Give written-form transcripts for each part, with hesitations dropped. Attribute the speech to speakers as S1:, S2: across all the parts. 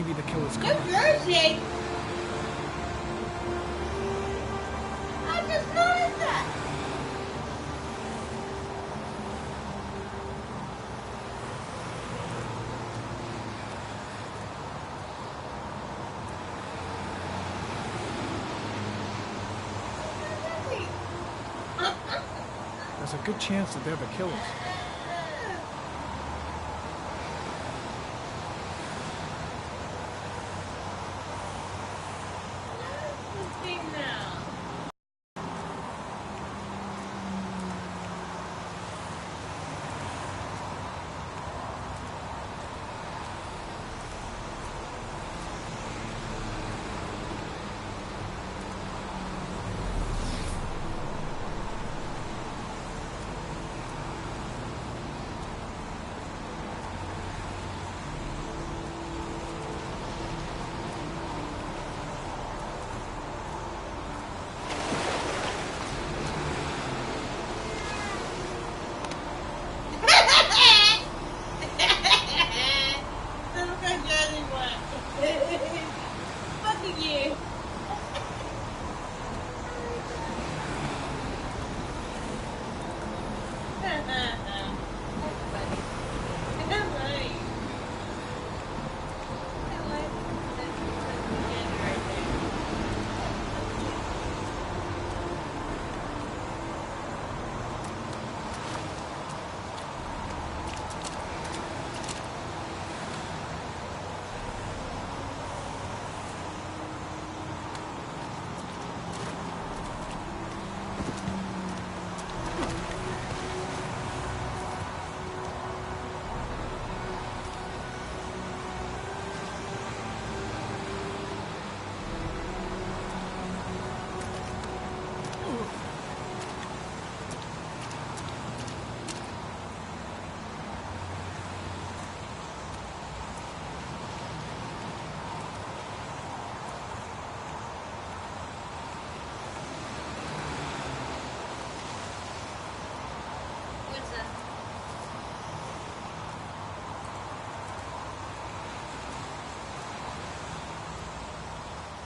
S1: maybe the killer's
S2: New
S1: coming.
S2: Jersey? I just noticed that.
S1: There's a good chance that they're the killers.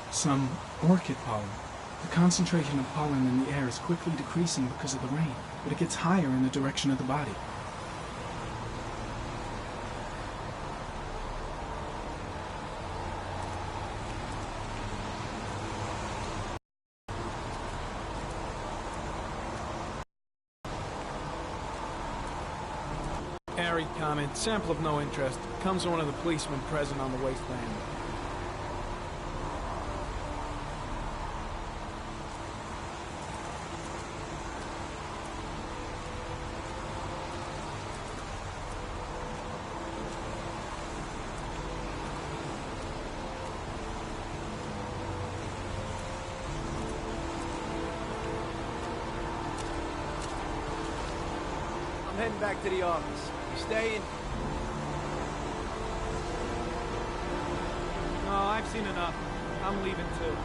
S1: Some orchid pollen. The concentration of pollen in the air is quickly decreasing because of the rain, but it gets higher in the direction of the body. Airy comment. Sample of no interest. Comes from one of the policemen present on the wasteland.
S3: I'm heading back to the office. You staying?
S1: No, I've seen enough. I'm leaving too.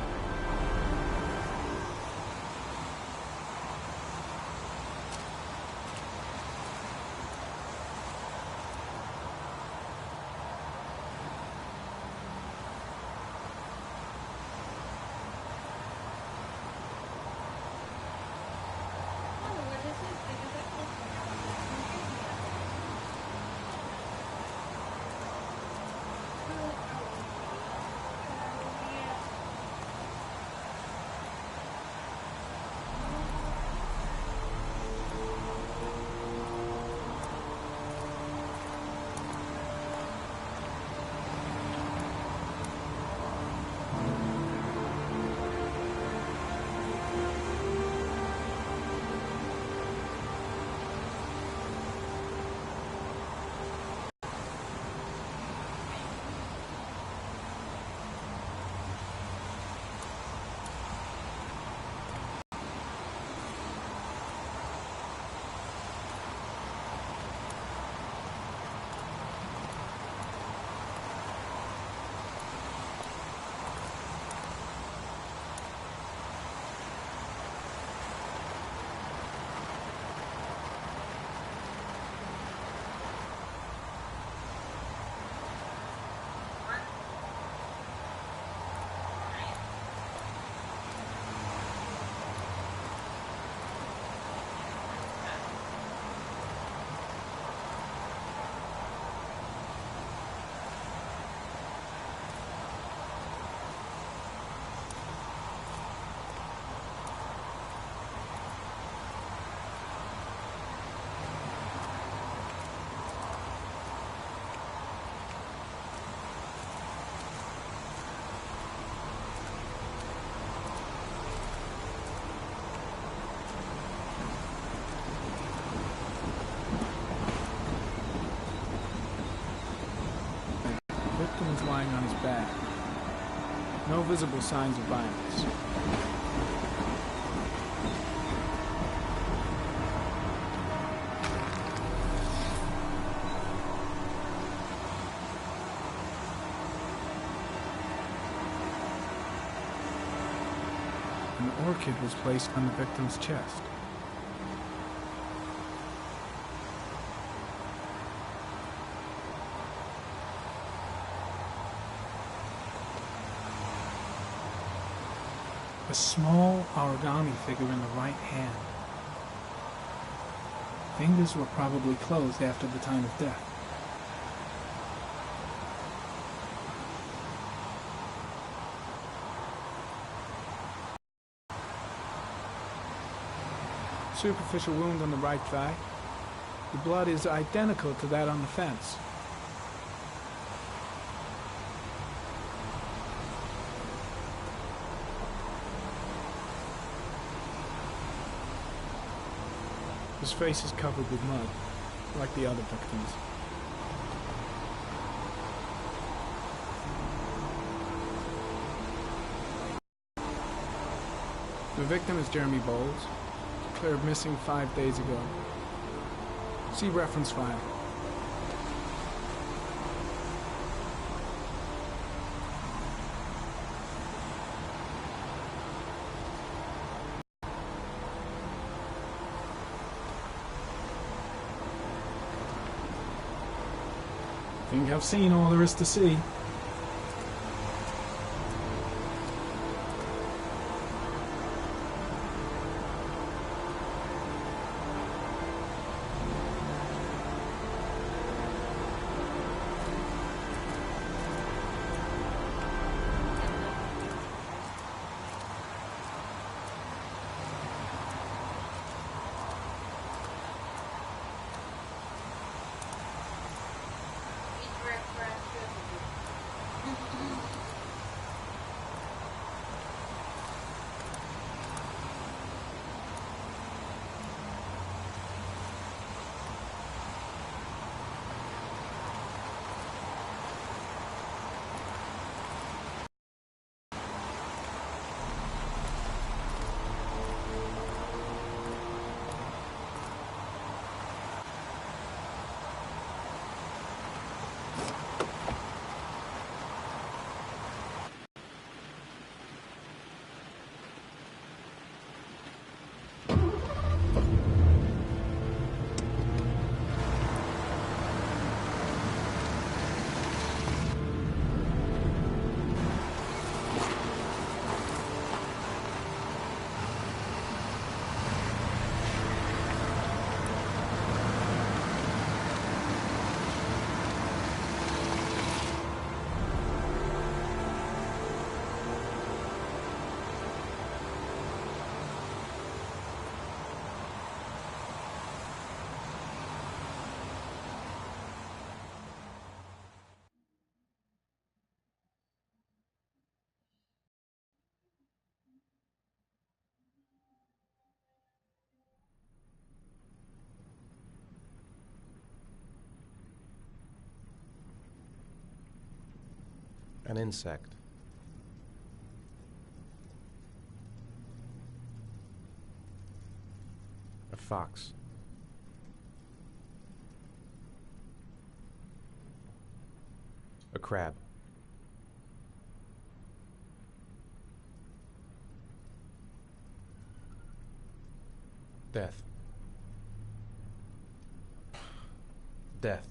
S1: no visible signs of violence. An orchid was placed on the victim's chest. A small origami figure in the right hand. Fingers were probably closed after the time of death. Superficial wound on the right thigh. The blood is identical to that on the fence. His face is covered with mud, like the other victims. The victim is Jeremy Bowles, declared missing 5 days ago. See reference file. I think I've seen all there is to see.
S4: An insect. A fox. A crab. Death. Death.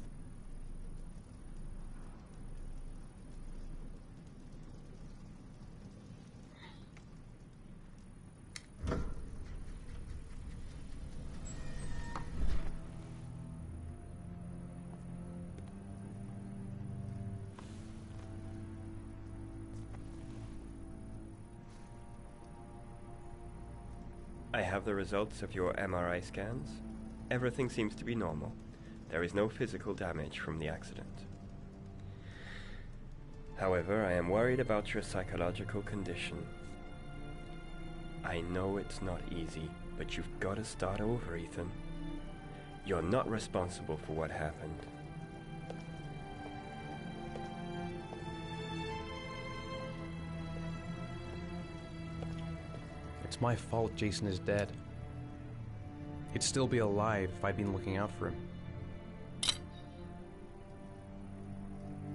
S5: I have the results of your MRI scans. Everything seems to be normal. There is no physical damage from the accident. However, I am worried about your psychological condition. I know it's not easy, but you've got to start over, Ethan. You're not responsible for what happened.
S4: It's my fault Jason is dead. He'd still be alive if I'd been looking out for him.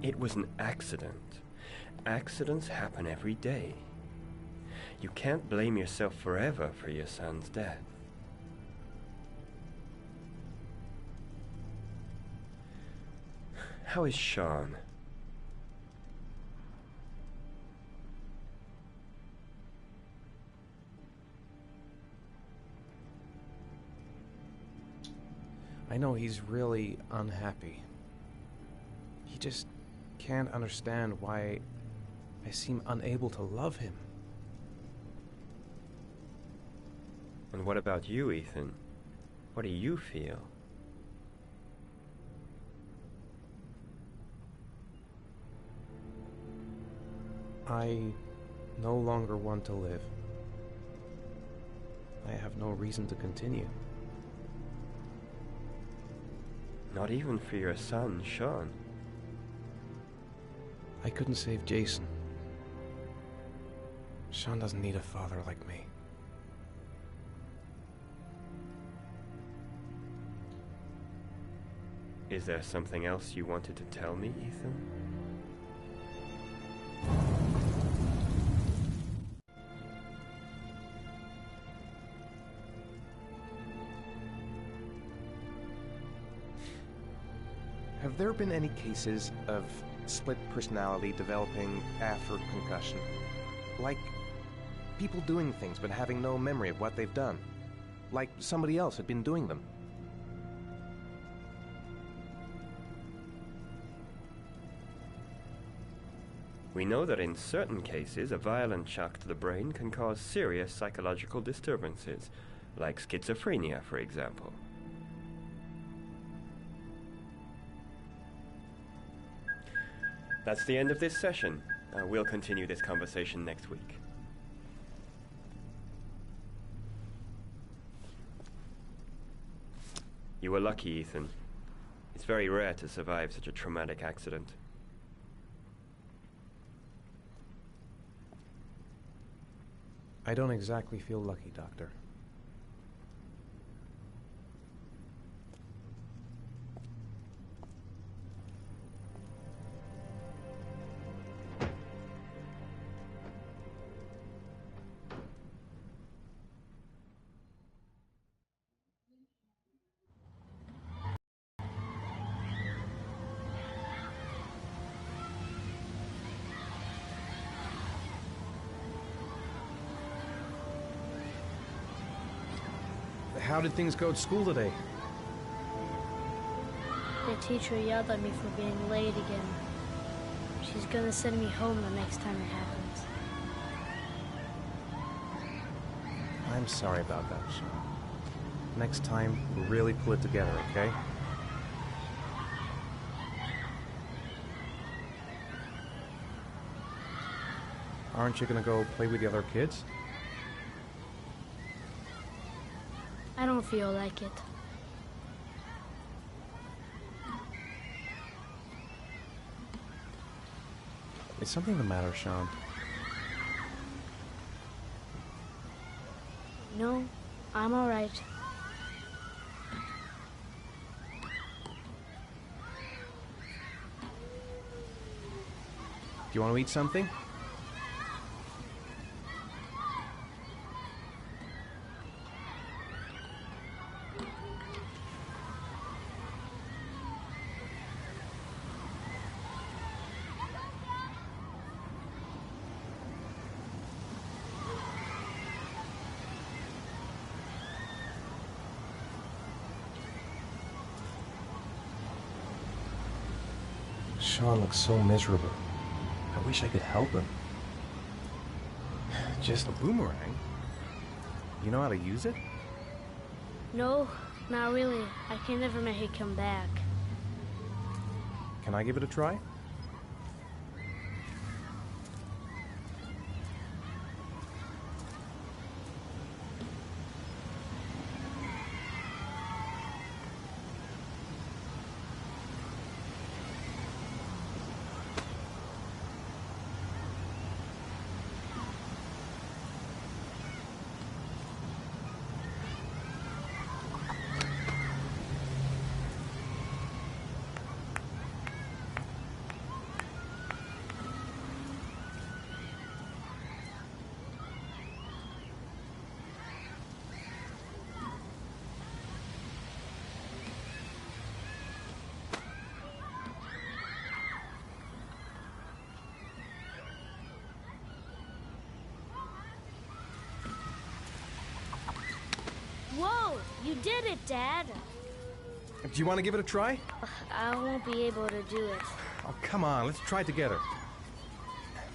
S5: It was an accident. Accidents happen every day. You can't blame yourself forever for your son's death. How is Sean?
S4: I know he's really unhappy. He just can't understand why I seem unable to love him.
S5: And what about you, Ethan? What do you feel?
S4: I no longer want to live. I have no reason to continue.
S5: Not even for your son, Sean.
S4: I couldn't save Jason. Sean doesn't need a father like me.
S5: Is there something else you wanted to tell me, Ethan?
S4: Have there been any cases of split personality developing after concussion? Like people doing things but having no memory of what they've done? Like somebody else had been doing them?
S5: We know that in certain cases, a violent shock to the brain can cause serious psychological disturbances, like schizophrenia, for example. That's the end of this session. We'll continue this conversation next week. You were lucky, Ethan. It's very rare to survive such a traumatic accident.
S4: I don't exactly feel lucky, Doctor. How did things go at school today?
S6: The teacher yelled at me for being late again. She's gonna send me home the next time it happens.
S4: I'm sorry about that, Sean. Next time, we'll really pull it together, okay? Aren't you gonna go play with the other kids?
S6: I don't feel like it.
S4: Is something the matter, Sean?
S6: No, I'm all right.
S4: Do you want to eat something? Sean looks so miserable. I wish I could help him. Just a boomerang? You know how to use it?
S6: No, not really. I can never make it come back.
S4: Can I give it a try?
S6: Whoa! You did it, Dad!
S4: Do you want to give it a try?
S6: I won't be able to do it.
S4: Oh, come on, let's try it together.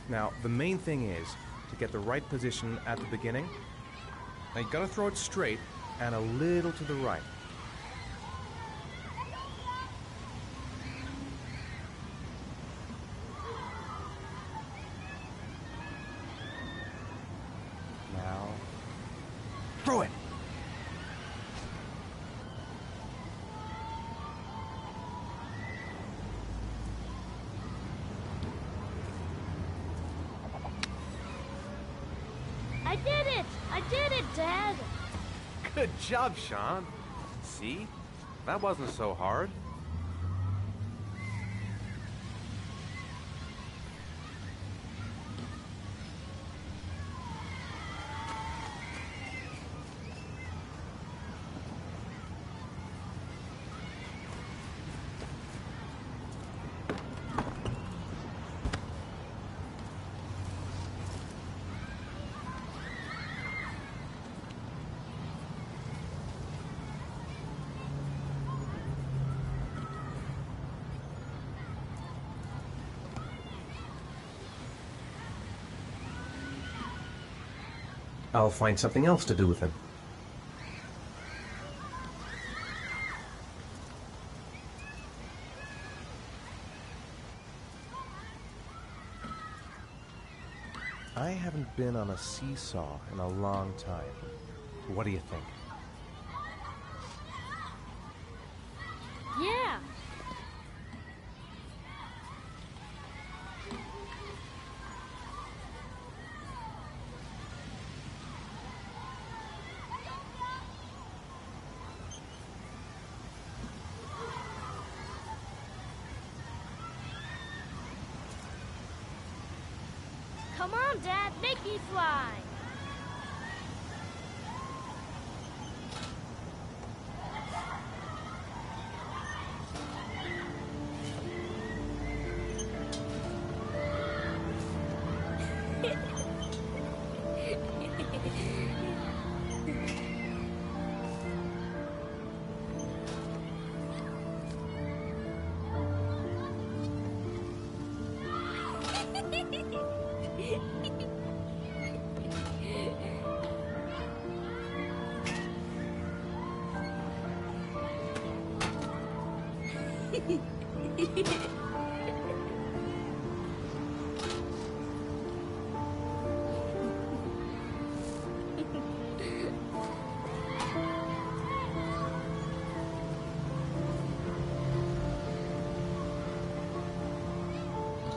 S4: Now, the main thing is to get the right position at the beginning. Now, you gotta throw it straight and a little to the right. Now, throw it!
S6: I did it! I did it, Dad!
S4: Good job, Sean. See? That wasn't so hard. I'll find something else to do with him. I haven't been on a seesaw in a long time. What do you think?
S6: Yeah! Come on, Dad, make me fly!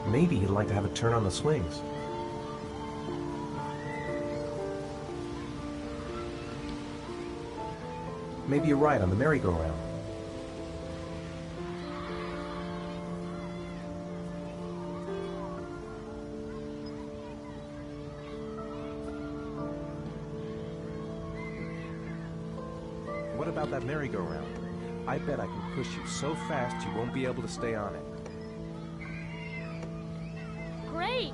S4: Maybe he'd like to have a turn on the swings. Maybe a ride on the merry-go-round. What about that merry-go-round? I bet I can push you so fast you won't be able to stay on it.
S6: Great!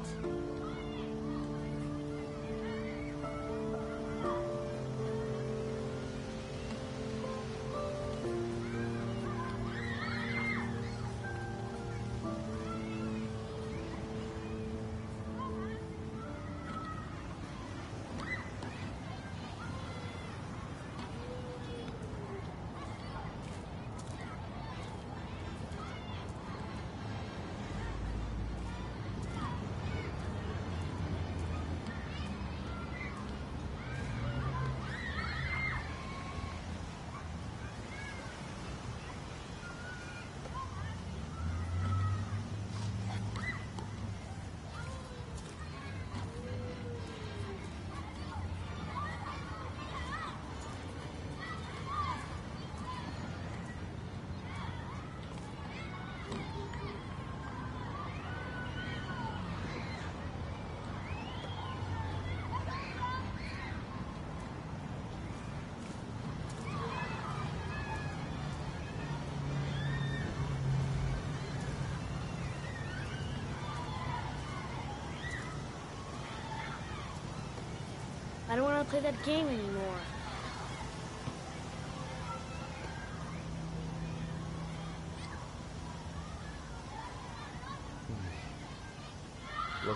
S6: I don't want to play that game anymore.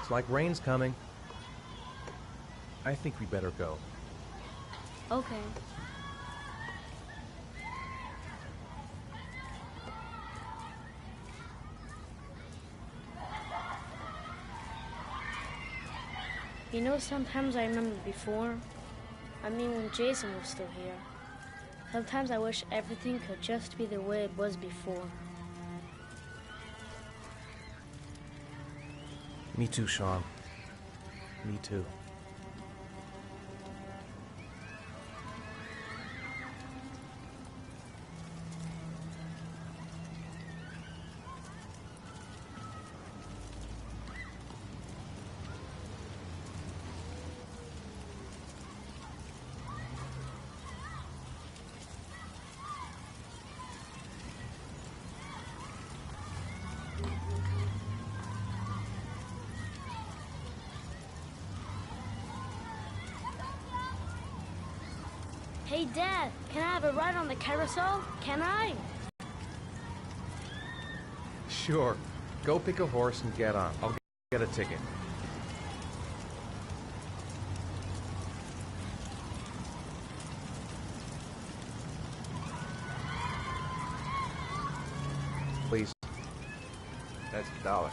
S4: Looks like rain's coming. I think we better go.
S6: Okay. You know, sometimes I remember before. I mean, when Jason was still here. Sometimes I wish everything could just be the way it was before.
S4: Me too, Sean. Me too.
S6: Hey, Dad, can I have a ride on the carousel? Can I?
S4: Sure. Go pick a horse and get on. I'll get a ticket. Please. That's $1.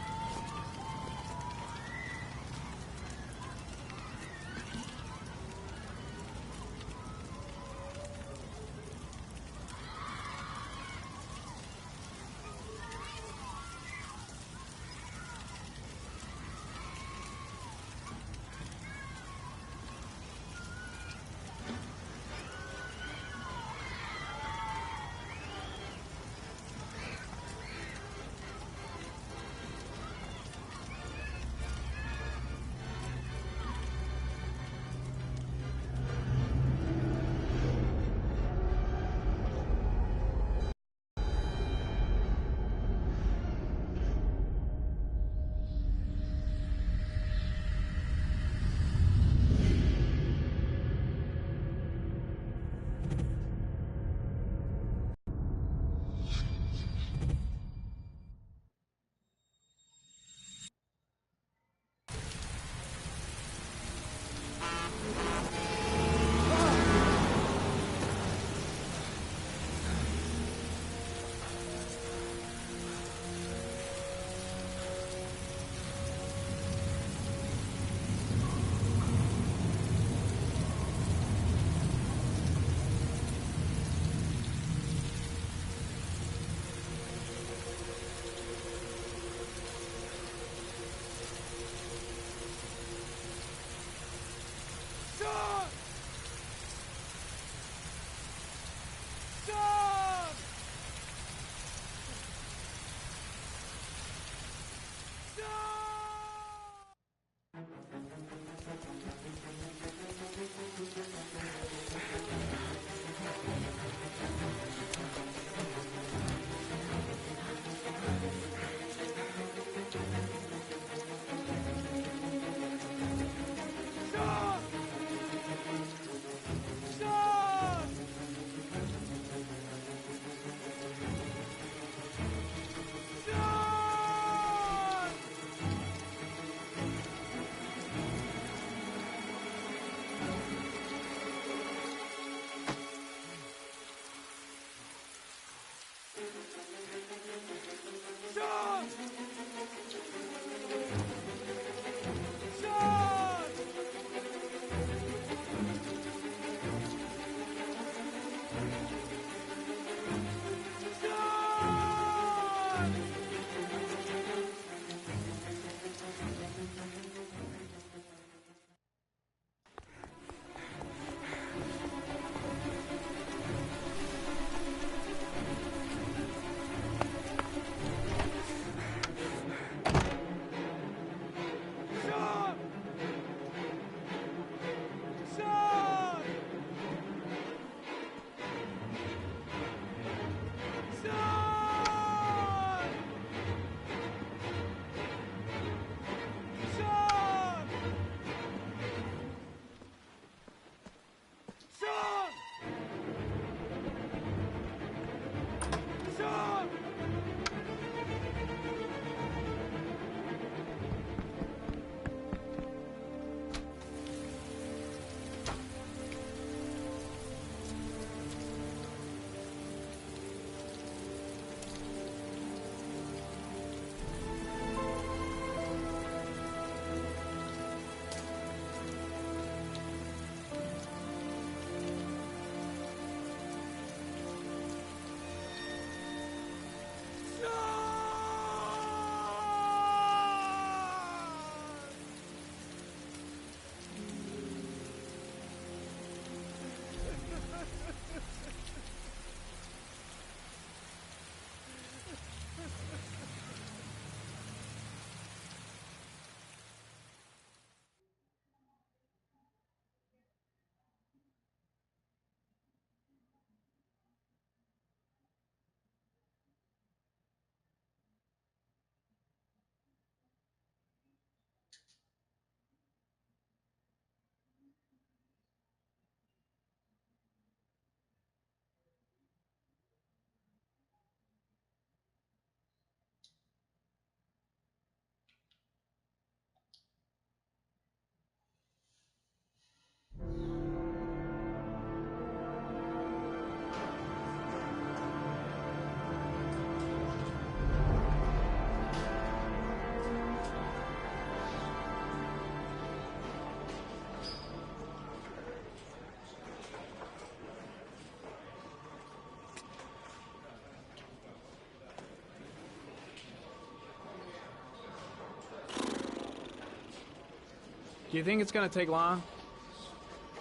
S7: Do you think it's gonna take long?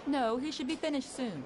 S8: No, he should be finished soon.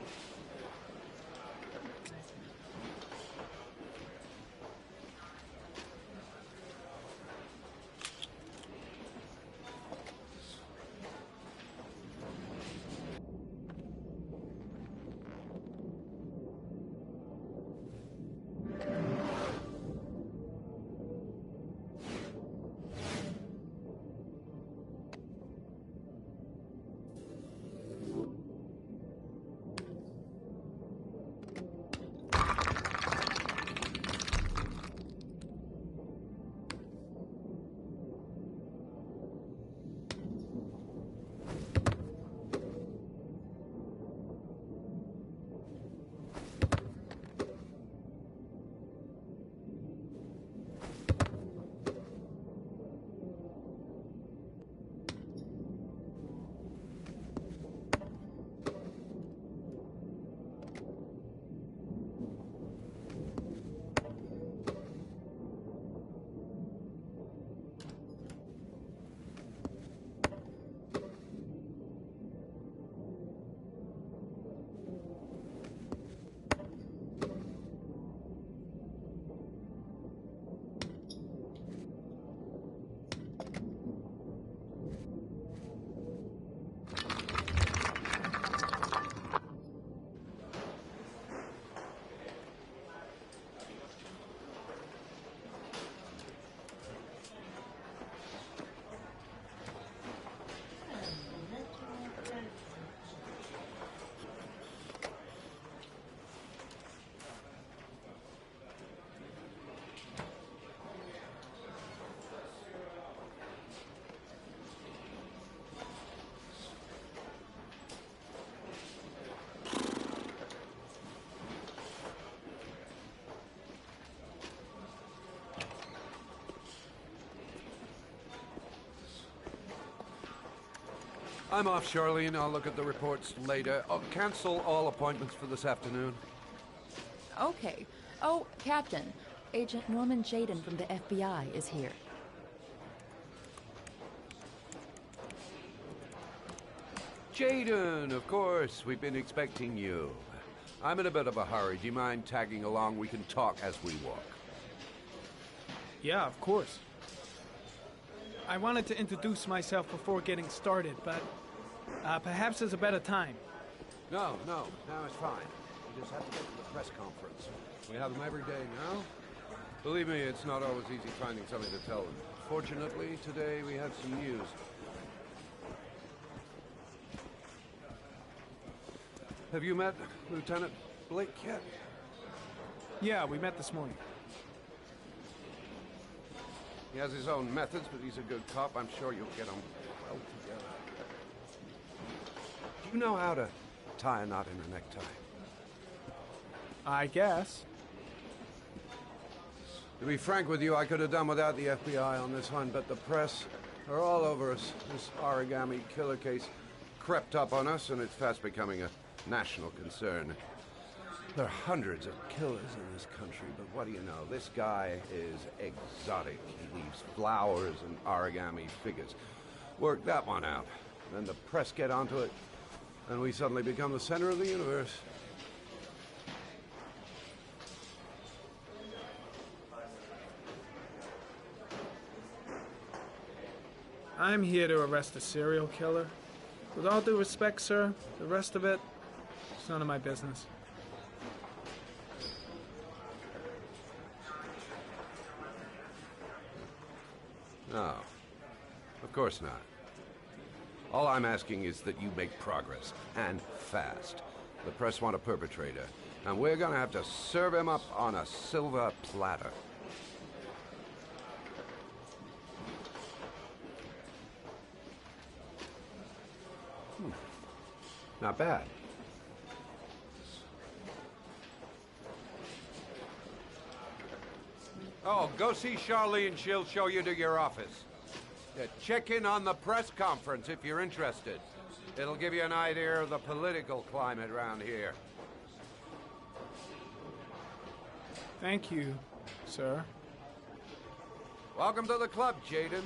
S9: I'm off, Charlene. I'll look at the reports later. Oh, cancel all appointments for this afternoon.
S8: Okay. Oh, Captain. Agent Norman Jaden from the FBI is here.
S9: Jaden, of course. We've been expecting you. I'm in a bit of a hurry. Do you mind tagging along? We can talk as we walk.
S7: Yeah, of course. I wanted to introduce myself before getting started, but perhaps there's a better time.
S9: No, now it's fine. We just have to get to the press conference. We have them every day now. Believe me, it's not always easy finding something to tell them. Fortunately, today we have some news. Have you met Lieutenant Blake yet?
S7: Yeah, we met this morning.
S9: He has his own methods, but he's a good cop. I'm sure you'll get on well together. Do you know how to tie a knot in a necktie?
S7: I guess.
S9: To be frank with you, I could have done without the FBI on this one, but the press are all over us. This origami killer case crept up on us, and it's fast becoming a national concern. There are hundreds of killers in this country, but what do you know? This guy is exotic. He leaves flowers and origami figures. Work that one out. Then the press get onto it, and we suddenly become the center of the universe.
S7: I'm here to arrest a serial killer. With all due respect, sir, the rest of it, it's none of my business.
S9: No, of course not. All I'm asking is that you make progress, and fast. The press want a perpetrator, and we're gonna have to serve him up on a silver platter. Not bad. Oh, go see Charlene. She'll show you to your office. Yeah, check in on the press conference if you're interested. It'll give you an idea of the political climate around here.
S7: Thank you, sir.
S9: Welcome to the club, Jaden.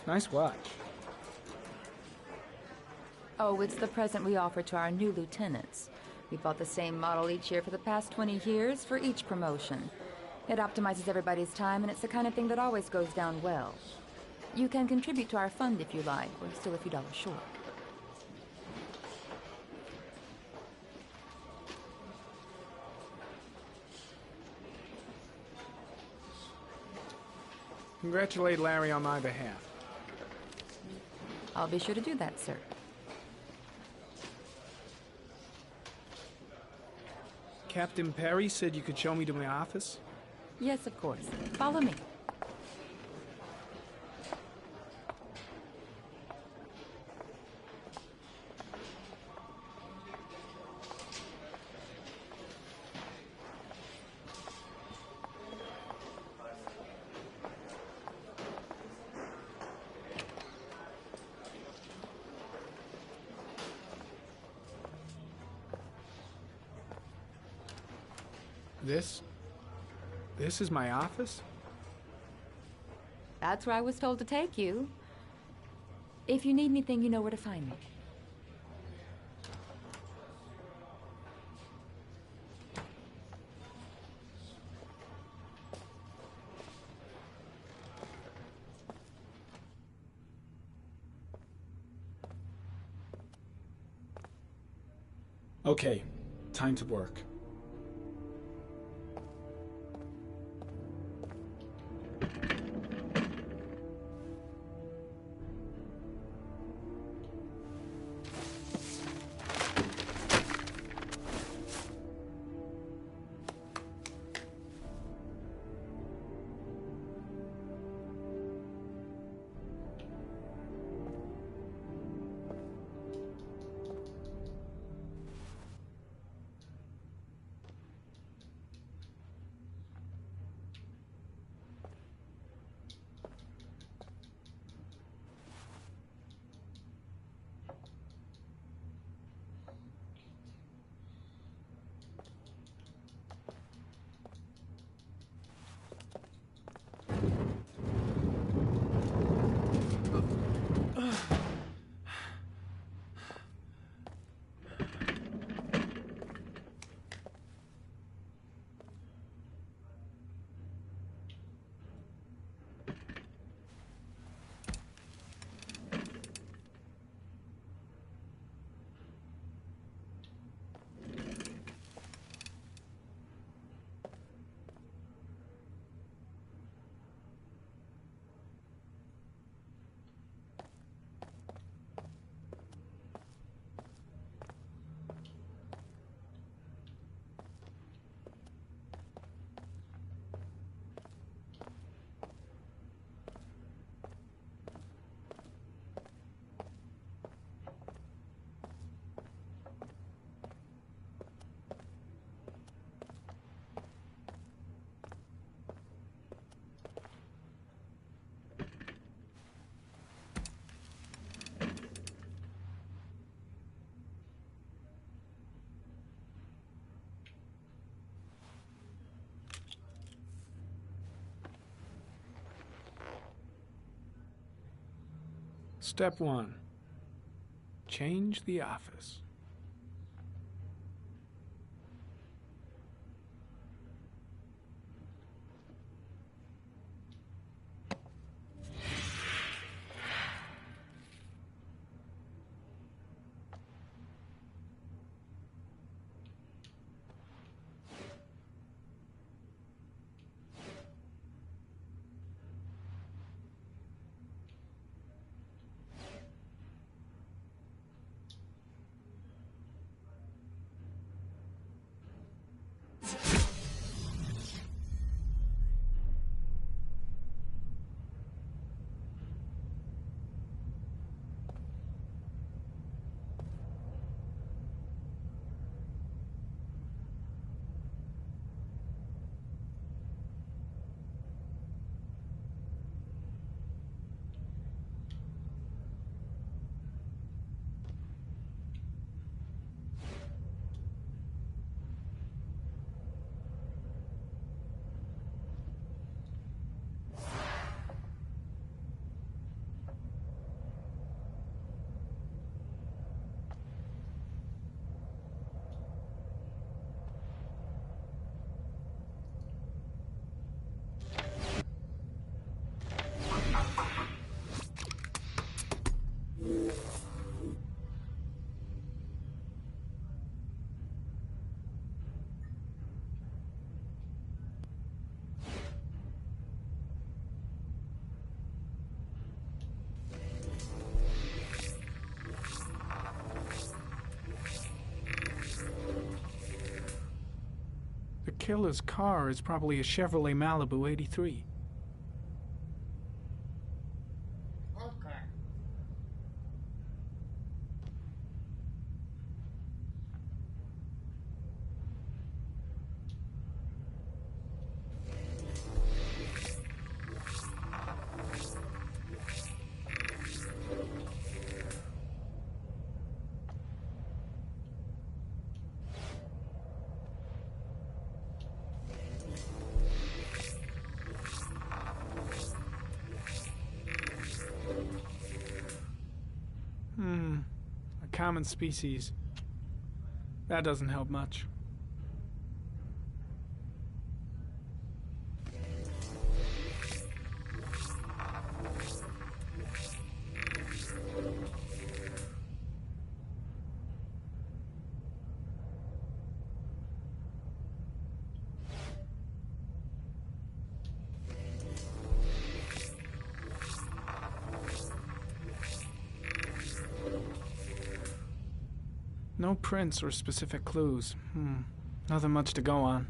S7: Nice watch.
S8: Oh, it's the present we offer to our new lieutenants. We bought the same model each year for the past 20 years for each promotion. It optimizes everybody's time, and it's the kind of thing that always goes down well. You can contribute to our fund if you like. We're still a few dollars short.
S7: Congratulate Larry on my behalf.
S8: I'll be sure to do that, sir.
S7: Captain Perry said you could show me to my office?
S8: Yes, of course. Follow me.
S7: This is my office?
S8: That's where I was told to take you. If you need anything, you know where to find me.
S1: Okay, time to work.
S7: Step 1. Change the office.
S1: killer's car is probably a Chevrolet Malibu 83.
S2: Okay.
S1: A common species. That doesn't help much. No prints or specific clues. Nothing much to go on.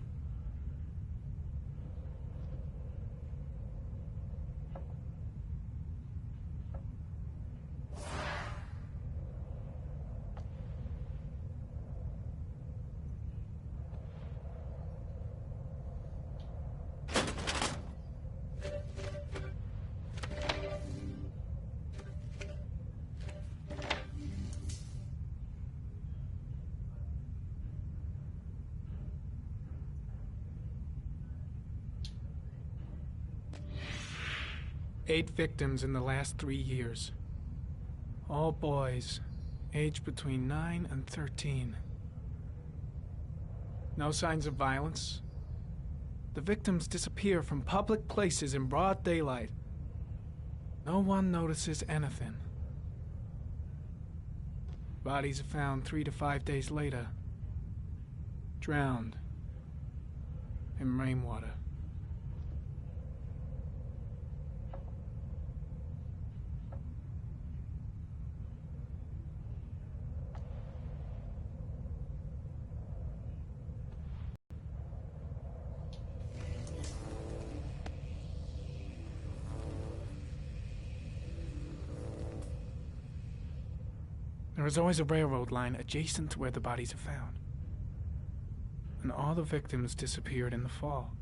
S1: Eight victims in the last 3 years. All boys, aged between 9 and 13. No signs of violence. The victims disappear from public places in broad daylight. No one notices anything. Bodies are found 3 to 5 days later, drowned in rainwater. There is always a railroad line adjacent to where the bodies are found. And all the victims disappeared in the fall.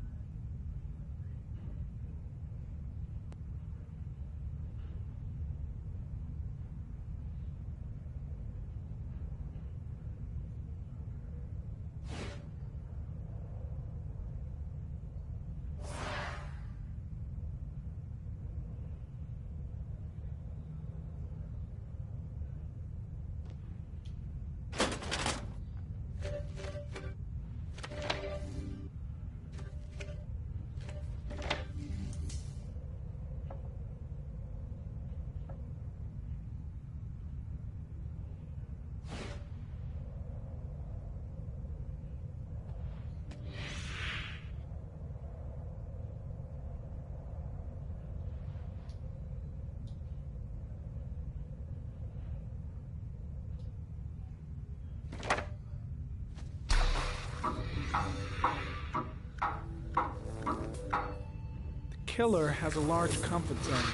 S1: The killer has a large comfort zone.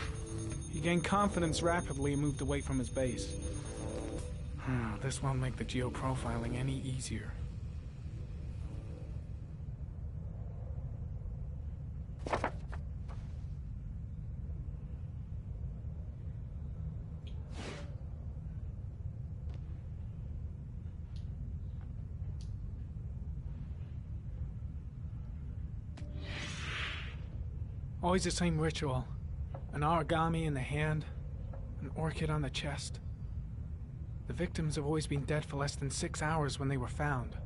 S1: He gained confidence rapidly and moved away from his base. This won't make the geoprofiling any easier. Always the same ritual. An origami in the hand, an orchid on the chest. The victims have always been dead for less than 6 hours when they were found,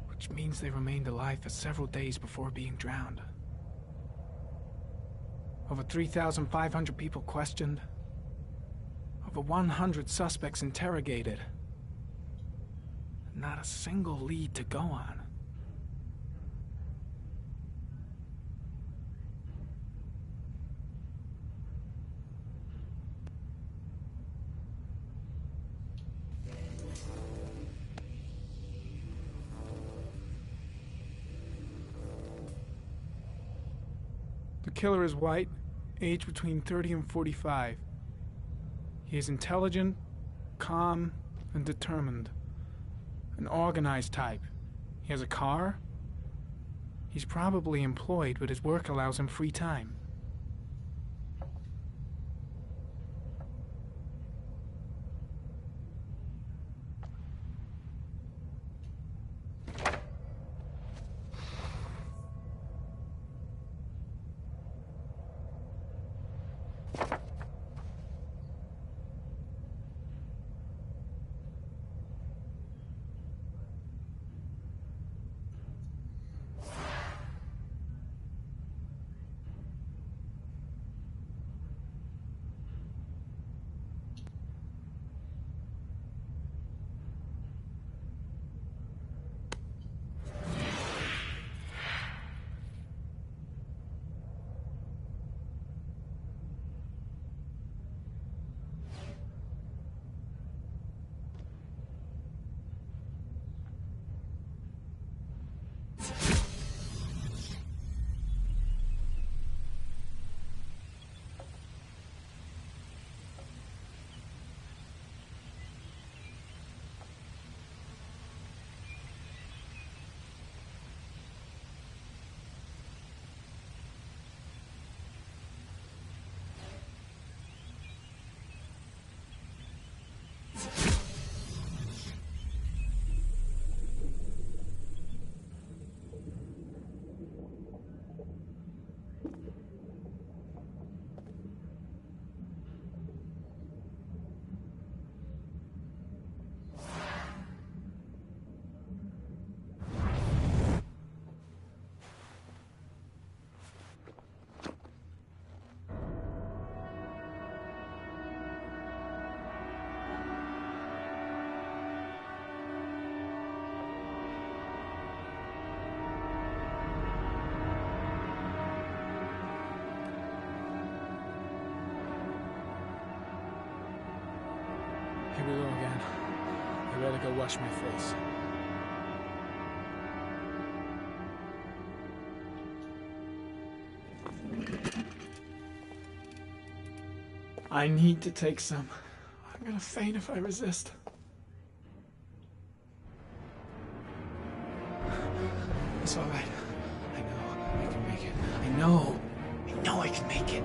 S1: which means they remained alive for several days before being drowned. Over 3,500 people questioned. Over 100 suspects interrogated. Not a single lead to go on. The killer is white, aged between 30 and 45. He is intelligent, calm, and determined. An organized type. He has a car. He's probably employed, but his work allows him free time. Here we go again. I better go wash my face. I need to take some. I'm gonna faint if I resist. It's all right. I know I can make it. I know I can make it.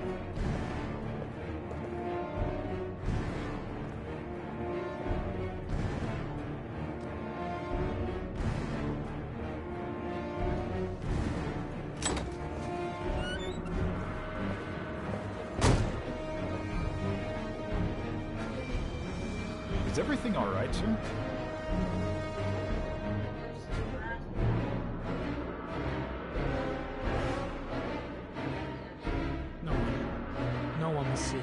S10: Is everything all right, sir?
S1: No one will see.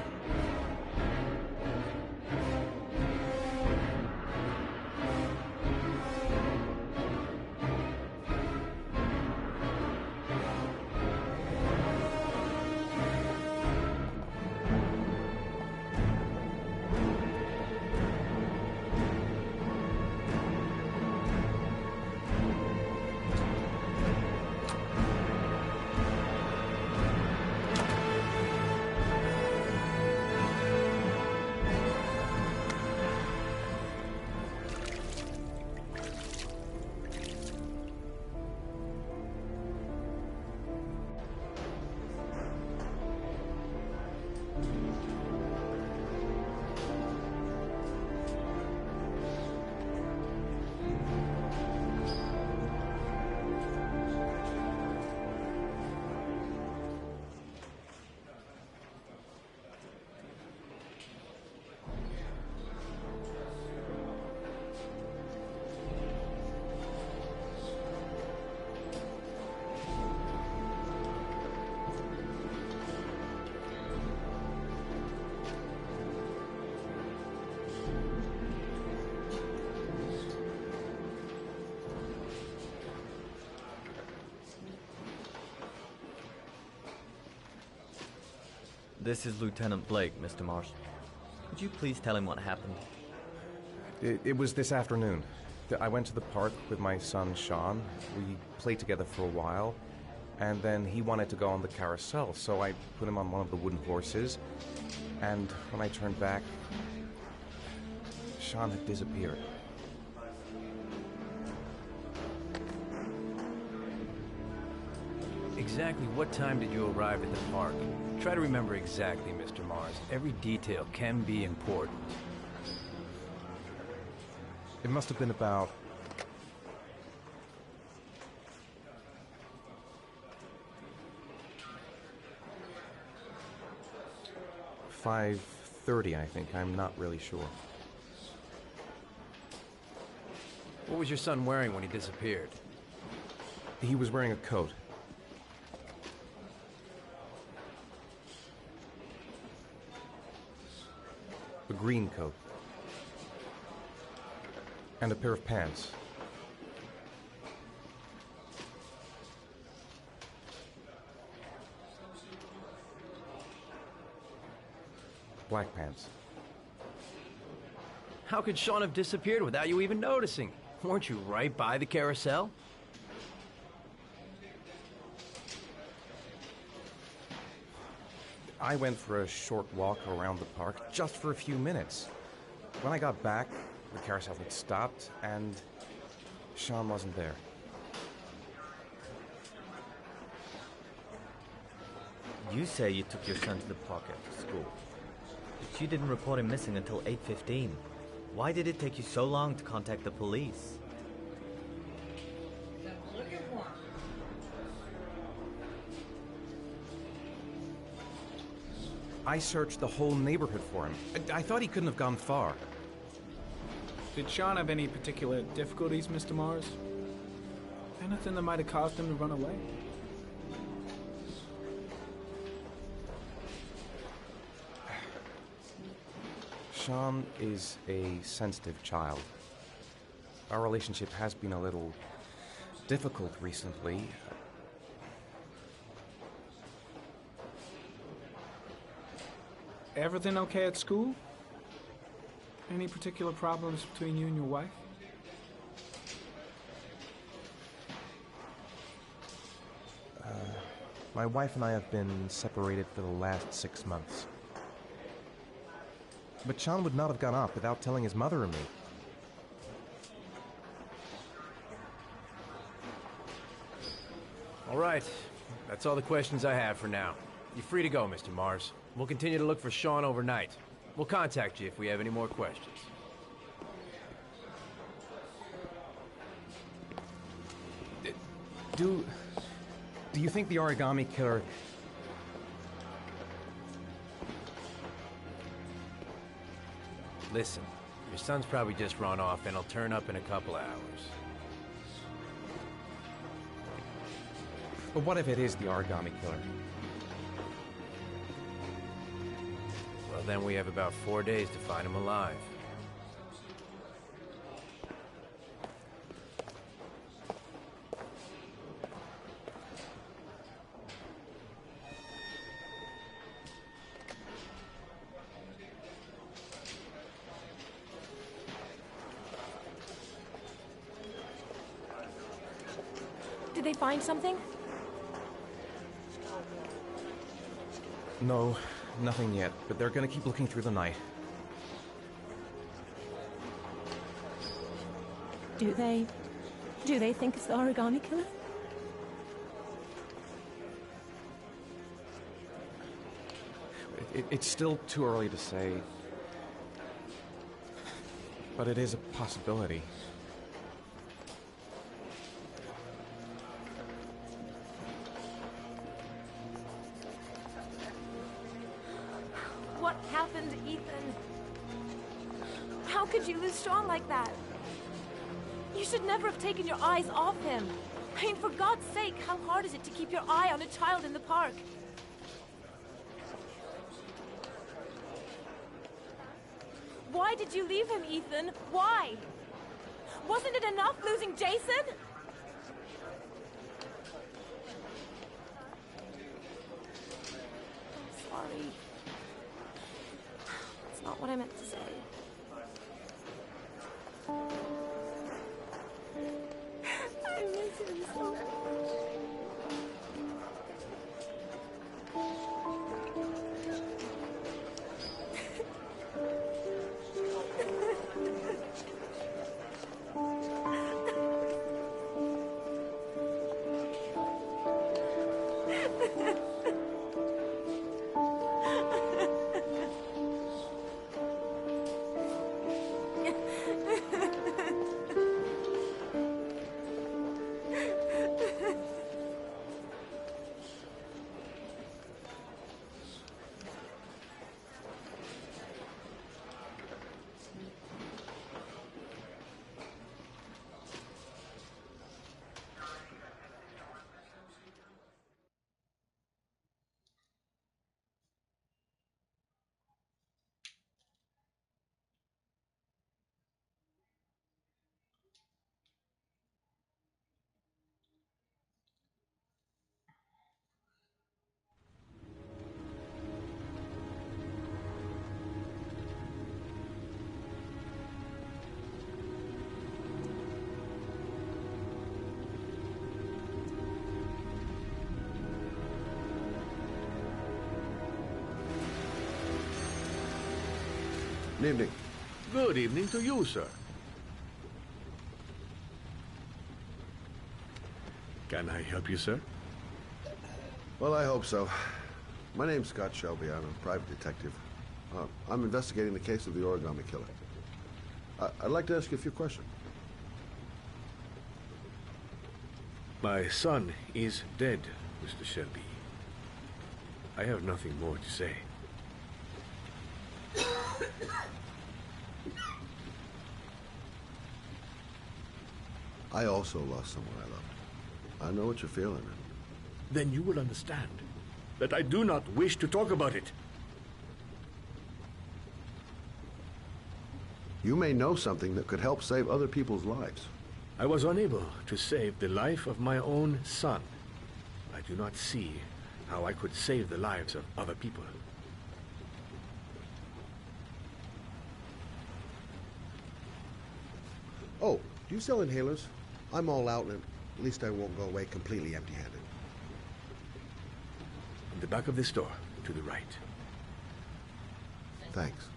S11: This is Lieutenant Blake, Mr. Marshall. Could you please tell him what happened?
S4: It was this afternoon. I went to the park with my son, Sean. We played together for a while. And then he wanted to go on the carousel, so I put him on one of the wooden horses. And when I turned back, Sean had disappeared.
S3: Exactly what time did you arrive at the park? Try to remember exactly, Mr. Mars. Every detail can be important.
S4: It must have been about 5:30, I think. I'm not really sure.
S3: What was your son wearing when he disappeared?
S4: He was wearing a coat. A green coat. And a pair of pants. Black pants.
S3: How could Sean have disappeared without you even noticing? Weren't you right by the carousel?
S4: I went for a short walk around the park, just for a few minutes. When I got back, the carousel had stopped, and Sean wasn't there.
S11: You say you took your son to the park after school, but you didn't report him missing until 8:15. Why did it take you so long to contact the police?
S4: I searched the whole neighborhood for him. I thought he couldn't have gone far.
S7: Did Sean have any particular difficulties, Mr. Mars? Anything that might have caused him to run away?
S4: Sean is a sensitive child. Our relationship has been a little difficult recently.
S7: Everything okay at school? Any particular problems between you and your wife?
S4: My wife and I have been separated for the last 6 months. But Sean would not have gone off without telling his mother and me.
S3: All right. That's all the questions I have for now. You're free to go, Mr. Mars. We'll continue to look for Sean overnight. We'll contact you if we have any more questions.
S4: Do you think the origami killer...
S3: Listen, your son's probably just run off and he'll turn up in a couple hours.
S4: But what if it is the origami killer?
S3: Well, then we have about 4 days to find him alive.
S12: Did they find something?
S4: No, nothing yet, but they're gonna keep looking through the night.
S12: Do they think it's the origami killer?
S4: It's still too early to say, but it is a possibility.
S12: What happened, Ethan? How could you lose Sean like that? You should never have taken your eyes off him. I mean, for God's sake, how hard is it to keep your eye on a child in the park? Why did you leave him, Ethan? Why? Wasn't it enough losing Jason? I'm sorry. That's not what I meant to say. I miss him so much.
S9: Good evening.
S13: Good evening to you, sir. Can I help you, sir?
S9: Well, I hope so. My name's Scott Shelby. I'm a private detective. I'm investigating the case of the origami killer. I'd like to ask you a few questions.
S13: My son is dead, Mr. Shelby. I have nothing more to say.
S9: I also lost someone I loved. I know what you're feeling.
S13: Then you will understand that I do not wish to talk about it.
S9: You may know something that could help save other people's lives.
S13: I was unable to save the life of my own son. I do not see how I could save the lives of other people.
S9: Oh, do you sell inhalers? I'm all out, and at least I won't go away completely empty-handed.
S13: In the back of this store, to the right.
S9: Thanks.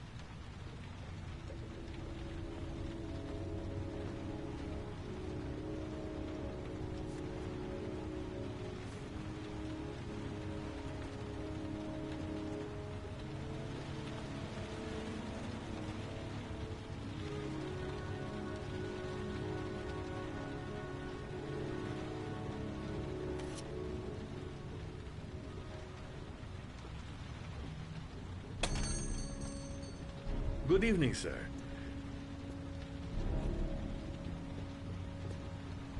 S13: Good evening, sir.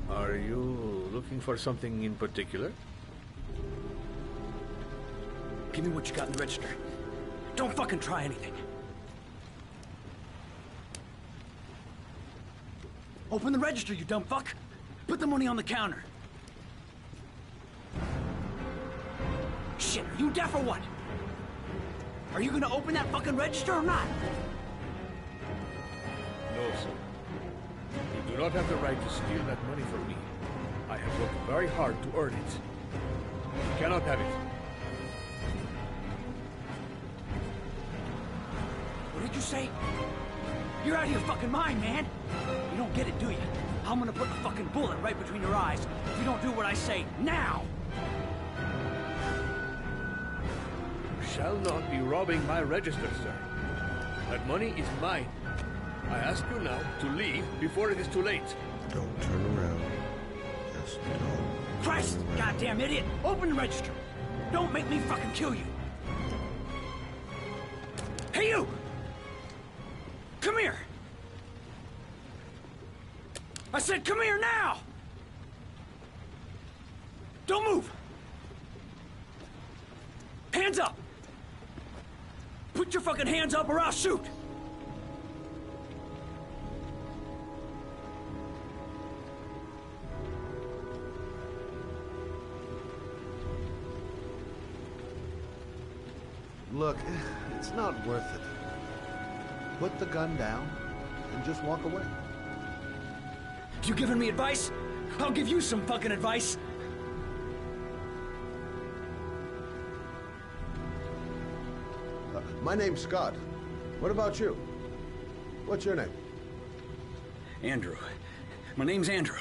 S13: Are you looking for something in particular?
S14: Give me what you got in the register. Don't fucking try anything. Open the register, you dumb fuck. Put the money on the counter. Shit, are you deaf or what? Are you gonna open that fucking register or not?
S13: No, sir. You do not have the right to steal that money from me. I have worked very hard to earn it. You cannot have it.
S14: What did you say? You're out of your fucking mind, man. You don't get it, do you? I'm gonna put a fucking bullet right between your eyes if you don't do what I say now!
S13: You shall not be robbing my register, sir. That money is mine. I ask you now to leave before it is too late.
S9: Don't turn around. Just don't.
S14: Christ, goddamn idiot! Open the register! Don't make me fucking kill you! Hey, you! Come here! I said come here now! Don't move! Hands up! Put your fucking hands up or I'll shoot!
S9: Look, it's not worth it. Put the gun down and just walk away.
S14: You giving me advice? I'll give you some fucking advice.
S9: My name's Scott. What about you? What's your name?
S14: Andrew. My name's Andrew.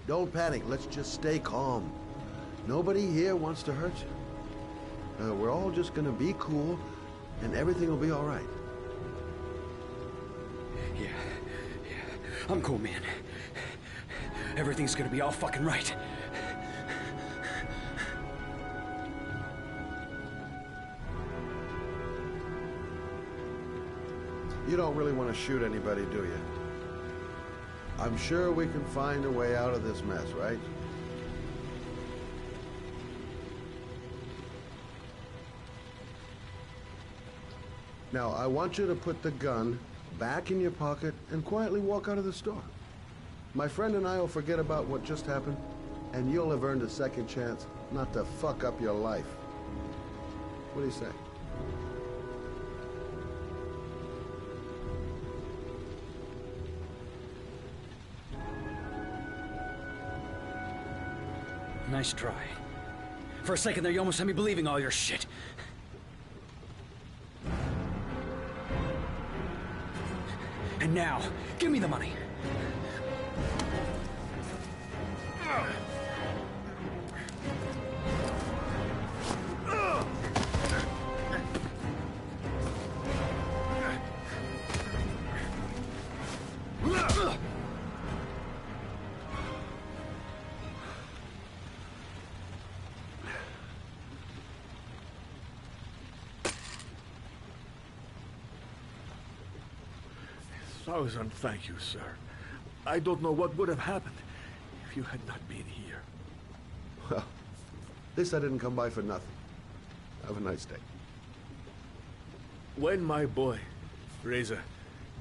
S9: Don't panic. Let's just stay calm. Nobody here wants to hurt you. We're all just gonna be cool, and everything will be all right.
S14: Yeah. I'm cool, man. Everything's gonna be all fucking right.
S9: You don't really want to shoot anybody, do you? I'm sure we can find a way out of this mess, right? Now, I want you to put the gun back in your pocket and quietly walk out of the store. My friend and I will forget about what just happened, and you'll have earned a second chance not to fuck up your life. What do you say?
S14: Nice try. For a second there, you almost had me believing all your shit. And now, give me the money.
S13: Thousand thank you, sir. I don't know what would have happened if you had not been here.
S9: Well, this I didn't come by for nothing. Have a nice day.
S13: When my boy, Reza,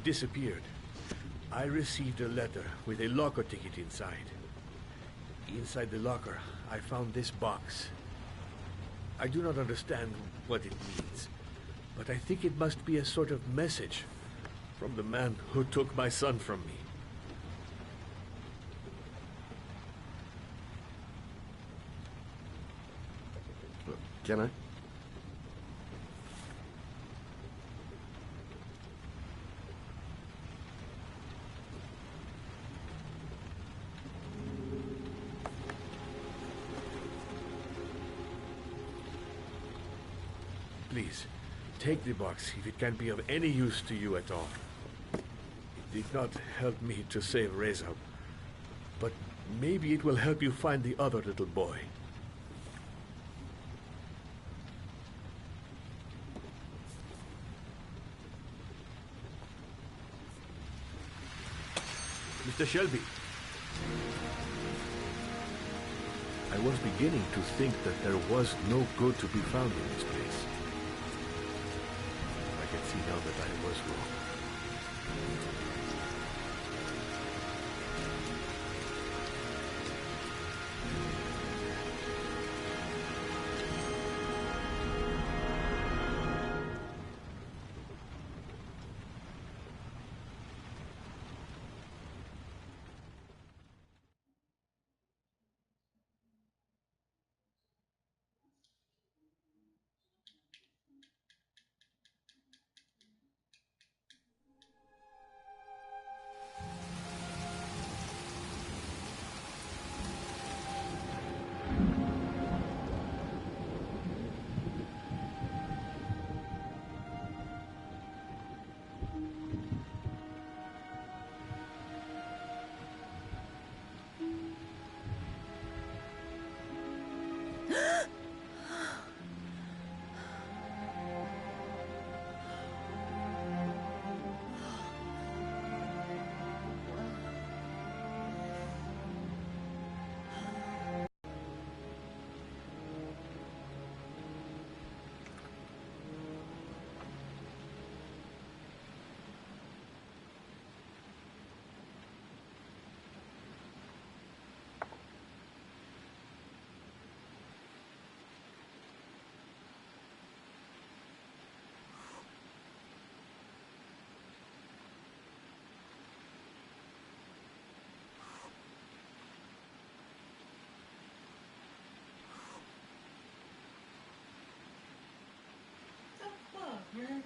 S13: disappeared, I received a letter with a locker ticket inside. Inside the locker, I found this box. I do not understand what it means, but I think it must be a sort of message from the man who took my son from me.
S9: Can I?
S13: Please, take the box if it can be of any use to you at all. It did not help me to save Reza, but maybe it will help you find the other little boy. Mr. Shelby, I was beginning to think that there was no good to be found in this place. I can see now that I was wrong.
S2: Man.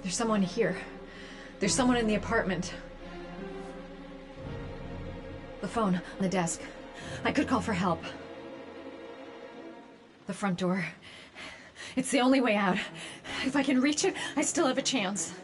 S15: There's someone here. There's someone in the apartment. The phone on the desk. I could call for help. The front door. It's the only way out. If I can reach it, I still have a chance.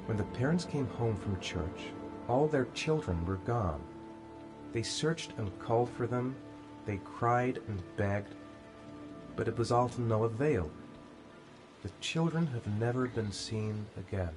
S4: When the parents came home from church, all their children were gone. They searched and called for them, they cried and begged, but it was all to no avail. The children have never been seen again.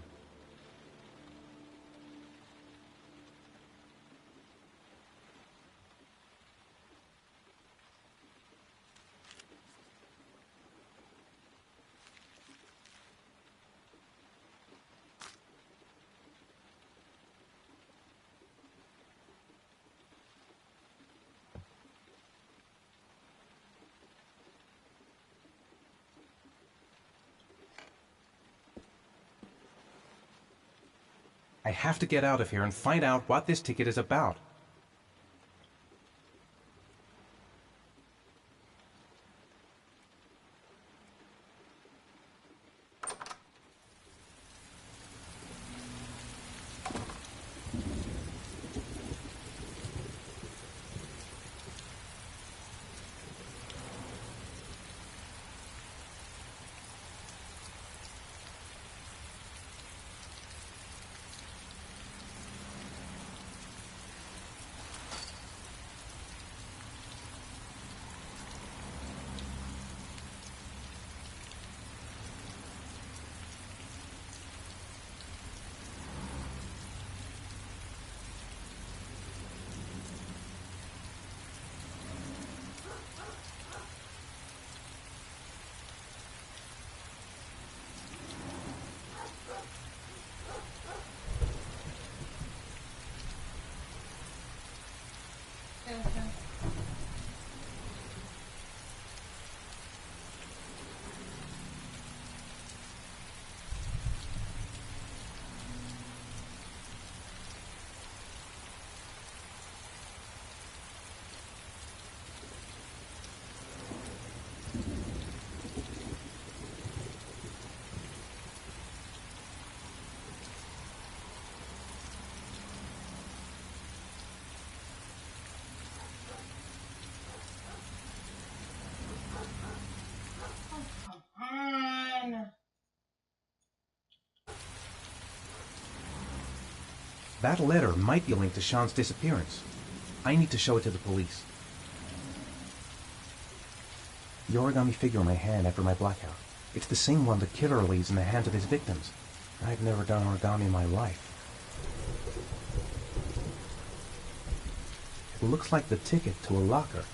S4: I have to get out of here and find out what this ticket is about. That letter might be linked to Sean's disappearance. I need to show it to the police. The origami figure in my hand after my blackout. It's the same one the killer leaves in the hands of his victims. I've never done origami in my life. It looks like the ticket to a locker.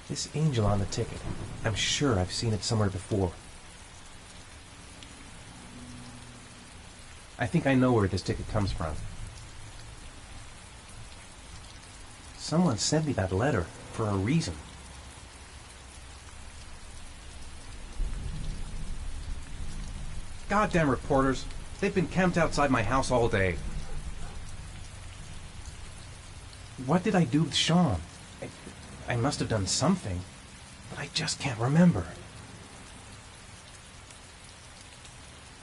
S4: This angel on the ticket. I'm sure I've seen it somewhere before. I think I know where this ticket comes from. Someone sent me that letter for a reason. Goddamn reporters. They've been camped outside my house all day. What did I do with Sean? I must have done something, but I just can't remember.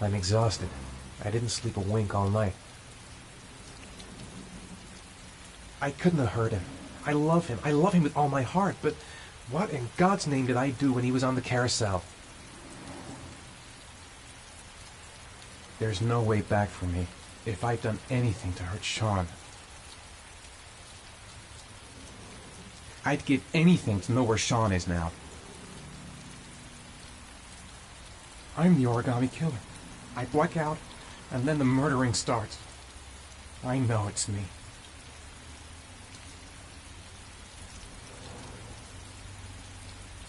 S4: I'm exhausted. I didn't sleep a wink all night. I couldn't have hurt him. I love him. I love him with all my heart, but what in God's name did I do when he was on the carousel? There's no way back for me if I've done anything to hurt Sean. I'd give anything to know where Sean is now. I'm the origami killer. I black out, and then the murdering starts. I know it's me.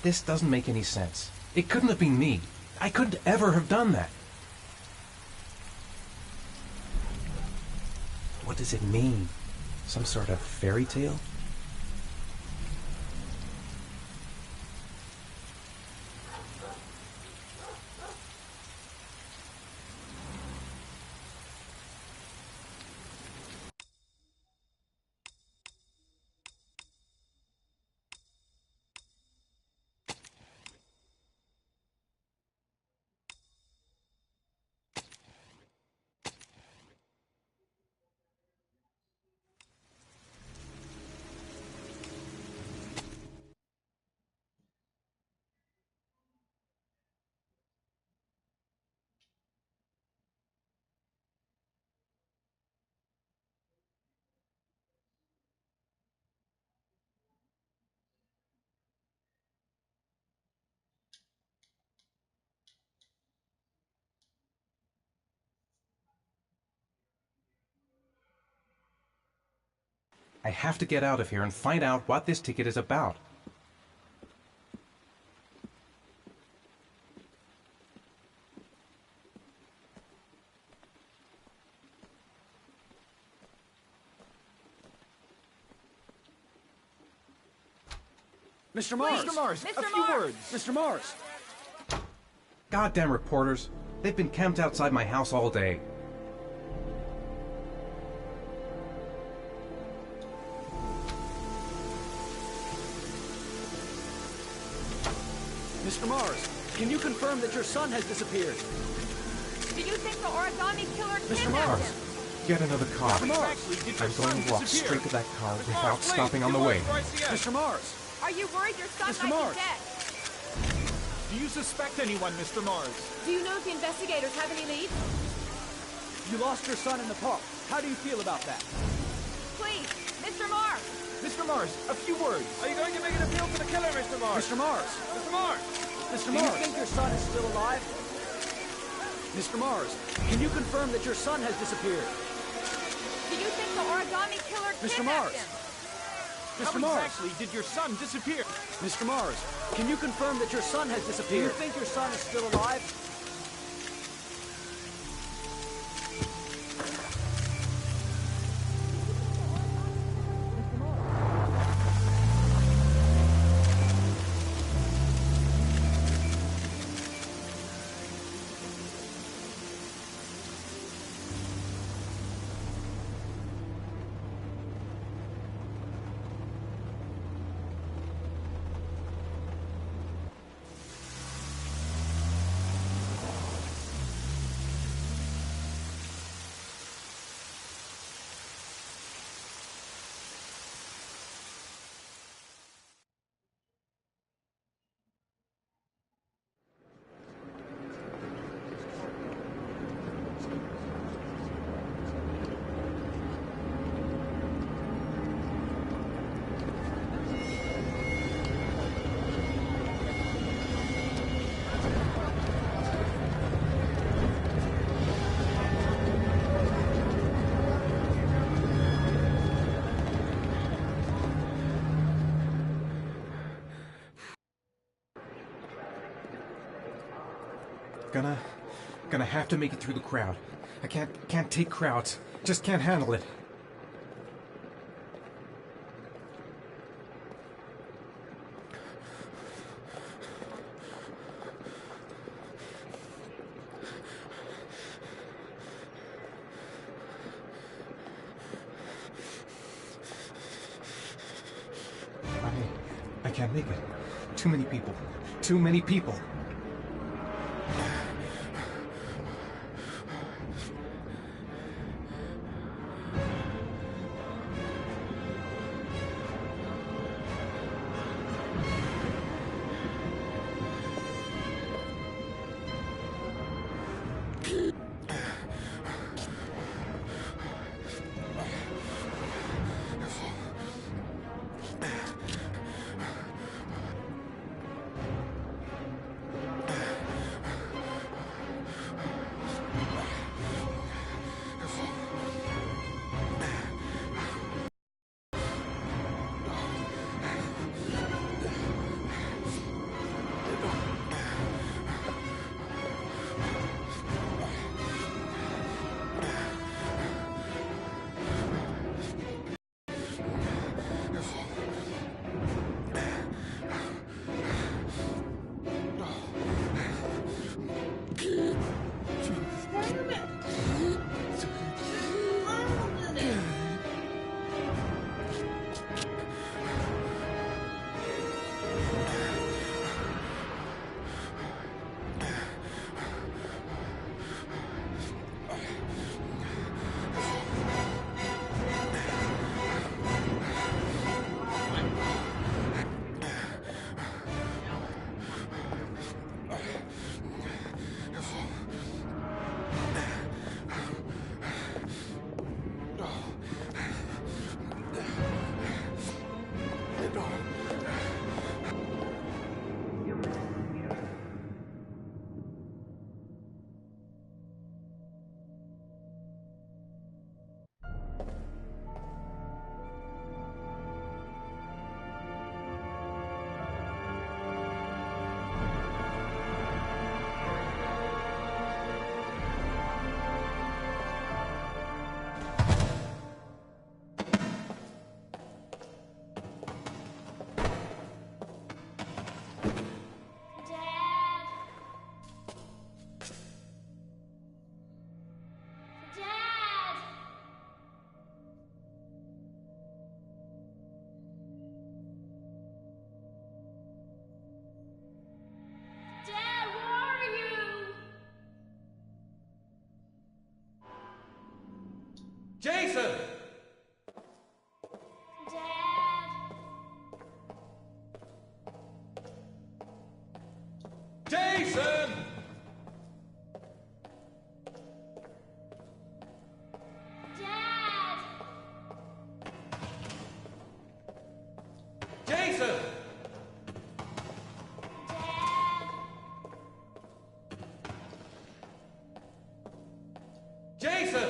S4: This doesn't make any sense. It couldn't have been me. I couldn't ever have done that. What does it mean? Some sort of fairy tale? I have to get out of here and find out what this ticket is about.
S14: Mr. Mars!
S11: Mr. Mars,
S14: a
S11: Mr.
S14: few
S11: Mars!
S14: words! Mr. Mars!
S4: Goddamn reporters. They've been camped outside my house all day.
S14: Mr. Mars, can you confirm that your son has disappeared?
S12: Do you think the origami killer
S14: Mr.
S12: kidnapped
S14: Mars!
S12: him?
S4: Get another car.
S14: Mr. Mars!
S4: I'm going to walk straight to that car without stopping on the way.
S14: Mr. Mars!
S12: Are you worried your son
S14: Mr.
S12: might
S14: Mars.
S12: be dead?
S10: Do you suspect anyone, Mr. Mars?
S12: Do you know if the investigators have any leads?
S14: You lost your son in the park. How do you feel about that?
S12: Please, Mr. Mars!
S10: Mr. Mars, a few words. Are you going to make an appeal to the killer, Mr. Mars?
S14: Mr. Mars!
S10: Mr. Mars!
S14: Mr. Mars! Do you think your son is still alive? Mr. Mars, can you confirm that your son has disappeared?
S12: Do you think the origami killer
S14: Mr.
S12: kidnapped
S14: Mars!
S12: him?
S10: How
S14: Mr. Mars!
S10: exactly did your son disappear?
S14: Mr. Mars, can you confirm that your son has disappeared? Do you think your son is still alive?
S4: Gonna have to make it through the crowd. I can't take crowds. Just can't handle it. I can't make it. Too many people. Too many people.
S10: Jason! Jason! Jason! Jason!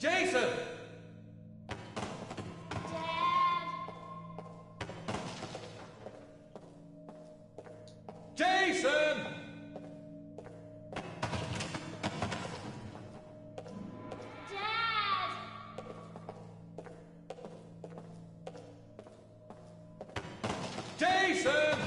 S10: Jason! Jason! Jason!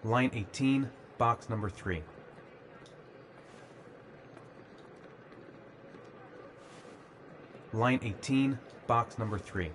S16: Line 18, box number 3. Line 18, box number 3.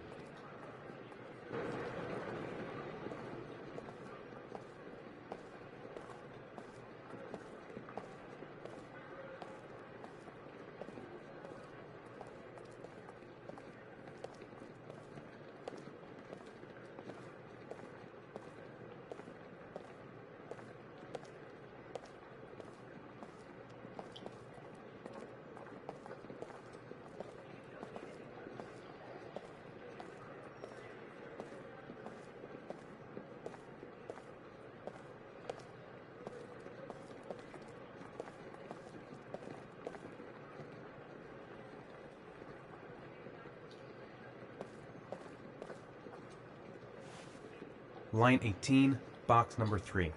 S16: Line 18, box number 3.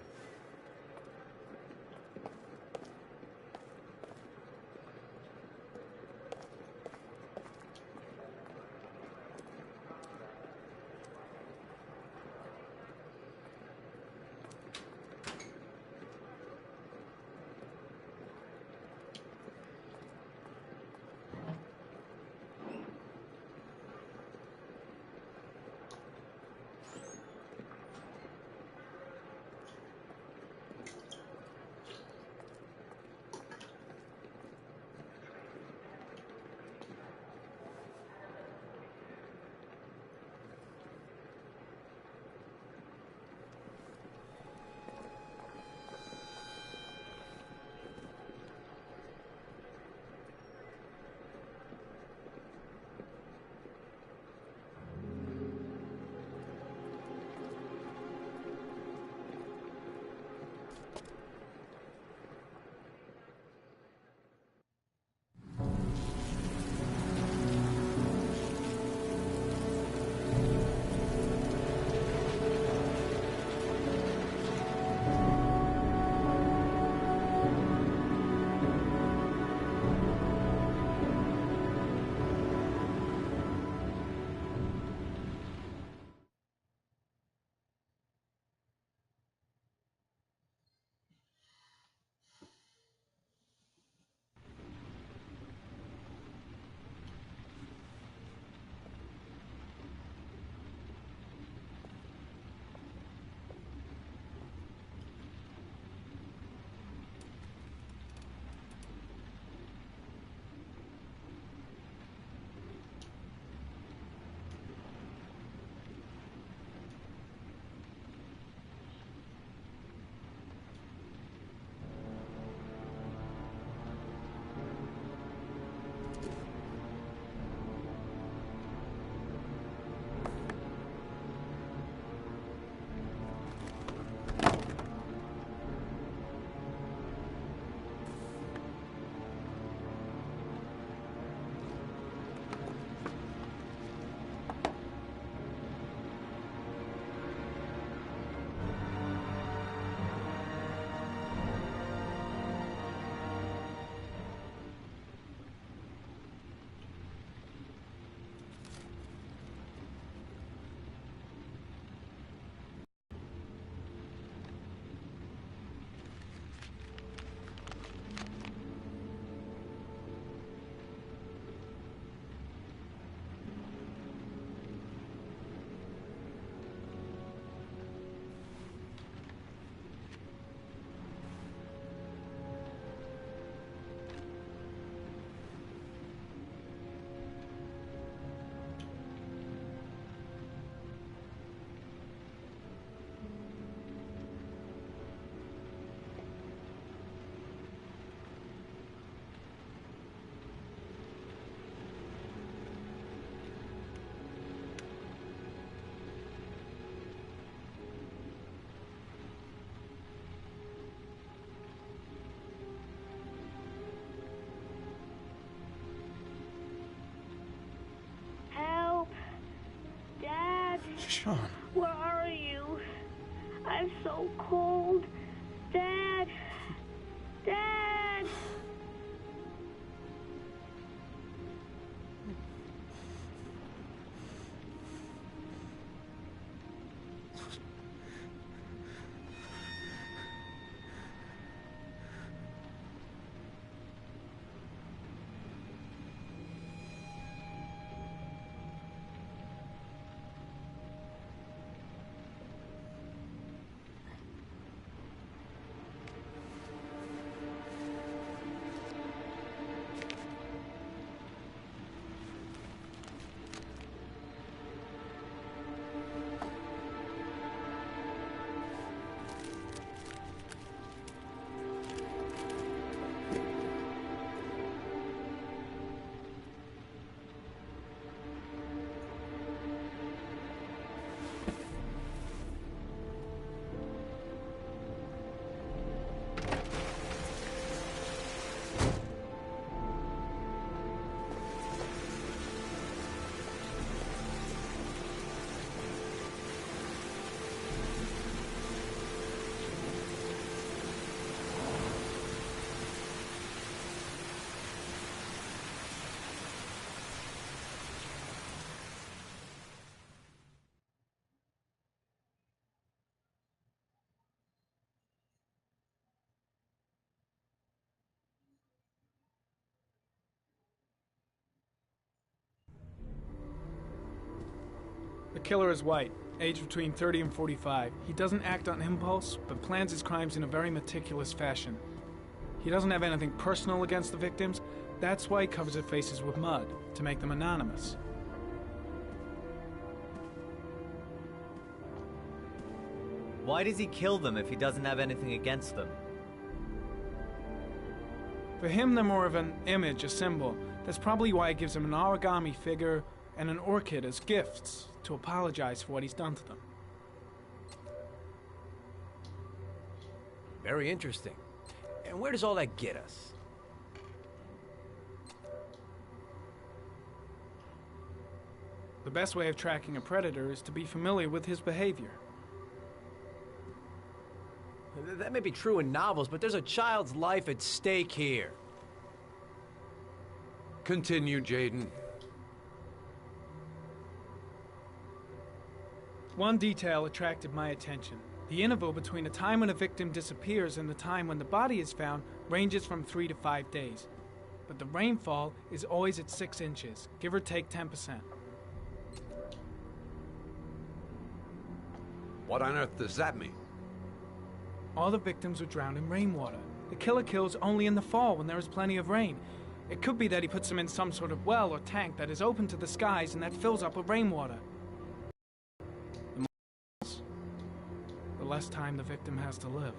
S17: Sean.
S18: Where are you? I'm so cold. Dad! Dad!
S7: The killer is white, aged between 30 and 45. He doesn't act on impulse, but plans his crimes in a very meticulous fashion. He doesn't have anything personal against the victims. That's why he covers their faces with mud, to make them anonymous.
S11: Why does he kill them if he doesn't have anything against them?
S7: For him, they're more of an image, a symbol. That's probably why he gives them an origami figure and an orchid as gifts to apologize for what he's done to them.
S3: Very interesting. And where does all that get us?
S7: The best way of tracking a predator is to be familiar with his behavior.
S3: That may be true in novels, but there's a child's life at stake here.
S9: Continue, Jaden.
S7: One detail attracted my attention. The interval between the time when a victim disappears and the time when the body is found ranges from 3 to 5 days. But the rainfall is always at 6 inches, give or take 10%.
S9: What on earth does that mean?
S7: All the victims were drowned in rainwater. The killer kills only in the fall when there is plenty of rain. It could be that he puts them in some sort of well or tank that is open to the skies and that fills up with rainwater. The less time the victim has to live.